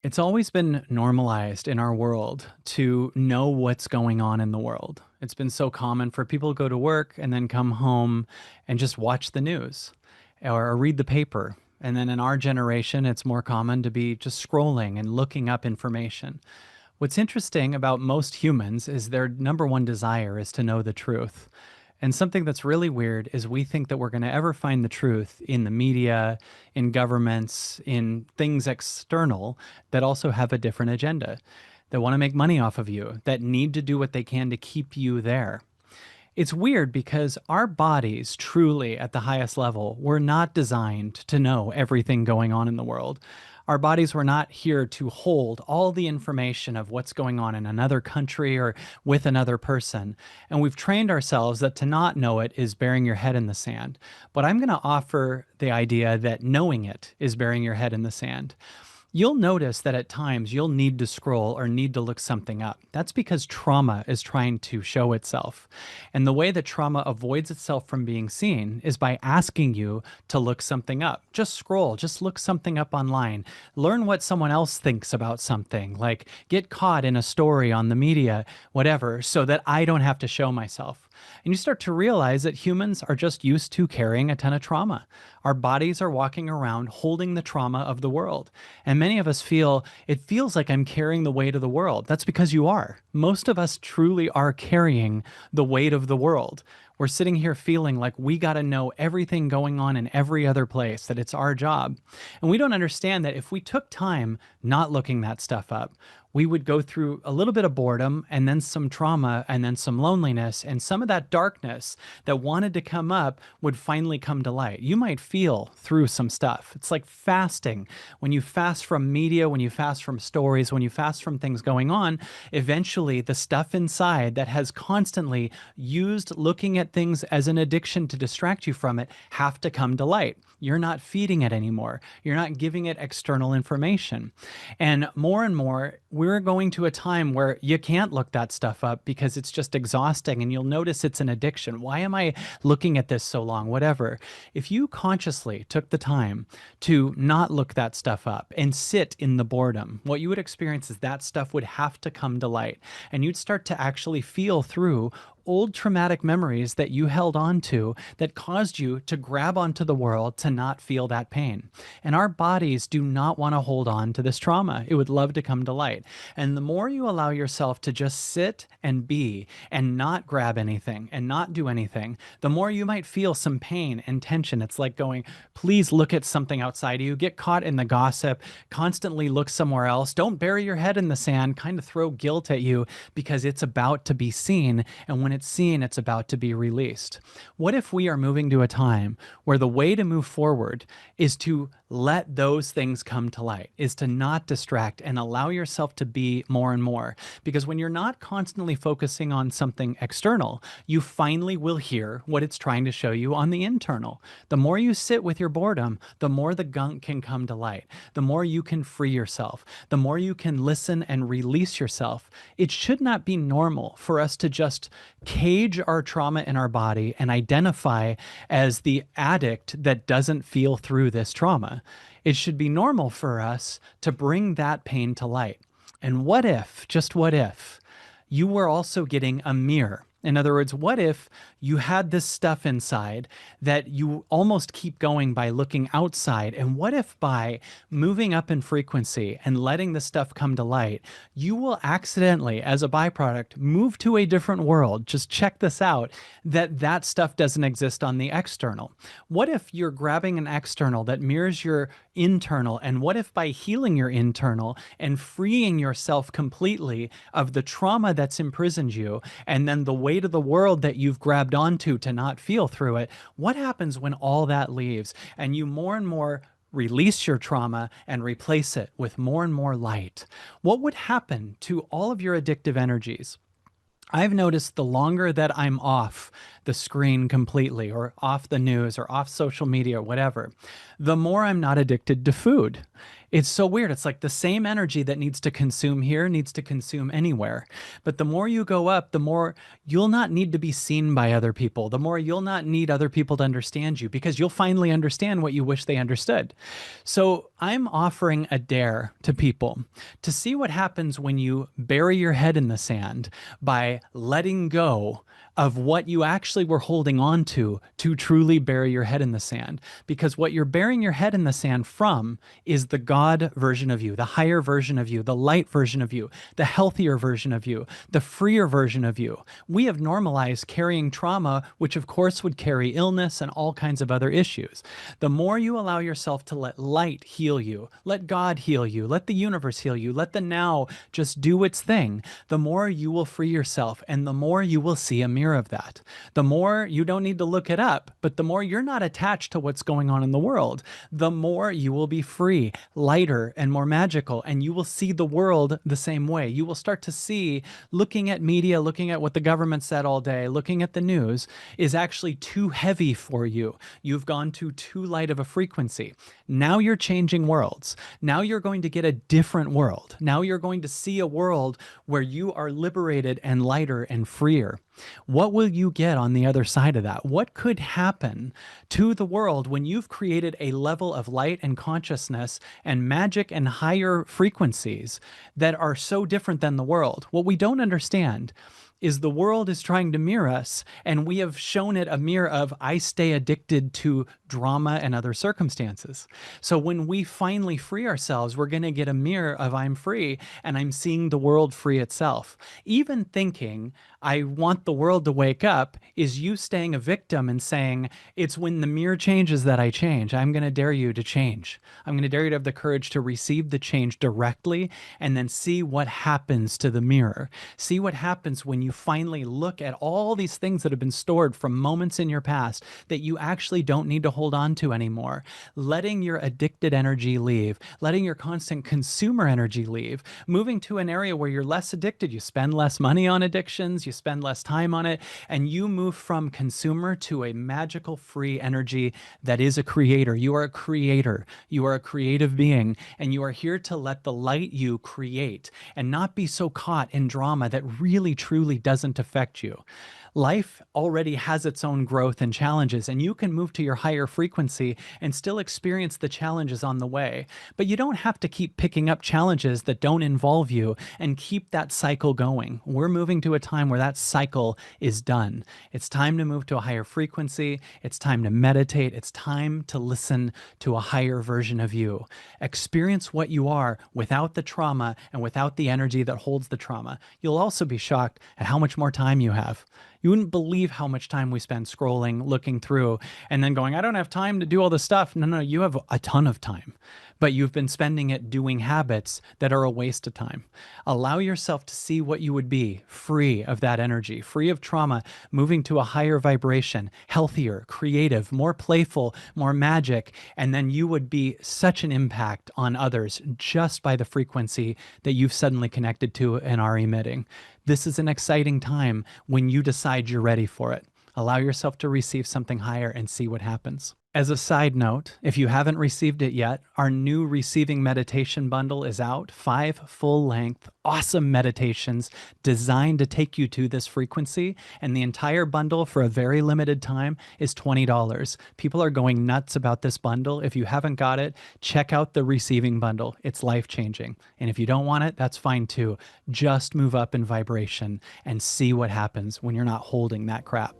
It's always been normalized in our world to know what's going on in the world. It's been so common for people to go to work and then come home and just watch the news or read the paper. And then in our generation, it's more common to be just scrolling and looking up information. What's interesting about most humans is their number one desire is to know the truth. And something that's really weird is we think that we're going to ever find the truth in the media, in governments, in things external that also have a different agenda, that want to make money off of you, that need to do what they can to keep you there. It's weird because our bodies, truly at the highest level, were not designed to know everything going on in the world. Our bodies were not here to hold all the information of what's going on in another country or with another person. And we've trained ourselves that to not know it is burying your head in the sand. But I'm going to offer the idea that knowing it is burying your head in the sand. You'll notice that at times you'll need to scroll or need to look something up. That's because trauma is trying to show itself. And the way that trauma avoids itself from being seen is by asking you to look something up. Just scroll, just look something up online. Learn what someone else thinks about something, like get caught in a story on the media, whatever, so that I don't have to show myself. And you start to realize that humans are just used to carrying a ton of trauma. Our bodies are walking around holding the trauma of the world. And many of us feel, it feels like I'm carrying the weight of the world. That's because you are. Most of us truly are carrying the weight of the world. We're sitting here feeling like we got to know everything going on in every other place, that it's our job. And we don't understand that if we took time not looking that stuff up, we would go through a little bit of boredom and then some trauma and then some loneliness, and some of that darkness that wanted to come up would finally come to light. You might feel through some stuff. It's like fasting. When you fast from media, when you fast from stories, when you fast from things going on, eventually the stuff inside that has constantly used looking at things as an addiction to distract you from it have to come to light. You're not feeding it anymore. You're not giving it external information. And more, we're going to a time where you can't look that stuff up because it's just exhausting, and you'll notice it's an addiction. Why am I looking at this so long? Whatever. If you consciously took the time to not look that stuff up and sit in the boredom, what you would experience is that stuff would have to come to light, and you'd start to actually feel through old traumatic memories that you held on to that caused you to grab onto the world to not feel that pain. And our bodies do not want to hold on to this trauma. It would love to come to light. And the more you allow yourself to just sit and be and not grab anything and not do anything, the more you might feel some pain and tension. It's like going, please look at something outside of you, get caught in the gossip, constantly look somewhere else. Don't bury your head in the sand, kind of throw guilt at you because it's about to be seen. And when it's seen, it's about to be released. What if we are moving to a time where the way to move forward is to let those things come to light, is to not distract and allow yourself to be more and more? Because when you're not constantly focusing on something external, you finally will hear what it's trying to show you on the internal. The more you sit with your boredom, the more the gunk can come to light, the more you can free yourself, the more you can listen and release yourself. It should not be normal for us to just cage our trauma in our body and identify as the addict that doesn't feel through this trauma. It should be normal for us to bring that pain to light. And what if, just what if, you were also getting a mirror? In other words, what if you had this stuff inside that you almost keep going by looking outside? And what if by moving up in frequency and letting the stuff come to light, you will accidentally, as a byproduct, move to a different world? Just check this out, that stuff doesn't exist on the external. What if you're grabbing an external that mirrors your internal? And what if by healing your internal and freeing yourself completely of the trauma that's imprisoned you, and then the weight of the world that you've grabbed onto to not feel through it, what happens when all that leaves and you more and more release your trauma and replace it with more and more light? What would happen to all of your addictive energies? I've noticed the longer that I'm off the screen completely, or off the news, or off social media, or whatever, the more I'm not addicted to food. It's so weird. It's like the same energy that needs to consume here needs to consume anywhere. But the more you go up, the more you'll not need to be seen by other people. The more you'll not need other people to understand you because you'll finally understand what you wish they understood. So I'm offering a dare to people to see what happens when you bury your head in the sand by letting go of what you actually were holding on to truly bury your head in the sand. Because what you're burying your head in the sand from is the God version of you, the higher version of you, the light version of you, the healthier version of you, the freer version of you. We have normalized carrying trauma, which of course would carry illness and all kinds of other issues. The more you allow yourself to let light heal you, let God heal you, let the universe heal you, let the now just do its thing, the more you will free yourself and the more you will see a mirror of that. The more you don't need to look it up, but the more you're not attached to what's going on in the world, the more you will be free, lighter, and more magical. And you will see the world the same way. You will start to see looking at media, looking at what the government said all day, looking at the news is actually too heavy for you. You've gone to too light of a frequency. Now you're changing worlds. Now you're going to get a different world. Now you're going to see a world where you are liberated and lighter and freer. What will you get on the other side of that? What could happen to the world when you've created a level of light and consciousness and magic and higher frequencies that are so different than the world? What we don't understand is the world is trying to mirror us, and we have shown it a mirror of I stay addicted to drama and other circumstances. So when we finally free ourselves, we're going to get a mirror of I'm free and I'm seeing the world free itself. Even thinking I want the world to wake up is you staying a victim and saying, it's when the mirror changes that I change. I'm going to dare you to change. I'm going to dare you to have the courage to receive the change directly and then see what happens to the mirror. See what happens when you finally look at all these things that have been stored from moments in your past that you actually don't need to hold on to anymore. Letting your addicted energy leave, letting your constant consumer energy leave, moving to an area where you're less addicted. You spend less money on addictions, you spend less time on it, and you move from consumer to a magical free energy that is a creator. You are a creator. You are a creative being, and you are here to let the light you create and not be so caught in drama that really truly doesn't affect you. Life already has its own growth and challenges, and you can move to your higher frequency and still experience the challenges on the way. But you don't have to keep picking up challenges that don't involve you and keep that cycle going. We're moving to a time where that cycle is done. It's time to move to a higher frequency. It's time to meditate. It's time to listen to a higher version of you. Experience what you are without the trauma and without the energy that holds the trauma. You'll also be shocked at how much more time you have. You wouldn't believe how much time we spend scrolling, looking through, and then going, I don't have time to do all this stuff. No, you have a ton of time, but you've been spending it doing habits that are a waste of time. Allow yourself to see what you would be free of that energy, free of trauma, moving to a higher vibration, healthier, creative, more playful, more magic, and then you would be such an impact on others just by the frequency that you've suddenly connected to and are emitting. This is an exciting time when you decide you're ready for it. Allow yourself to receive something higher and see what happens. As a side note, if you haven't received it yet, our new receiving meditation bundle is out. 5 full-length, awesome meditations designed to take you to this frequency. And the entire bundle for a very limited time is $20. People are going nuts about this bundle. If you haven't got it, check out the receiving bundle. It's life-changing. And if you don't want it, that's fine too. Just move up in vibration and see what happens when you're not holding that crap.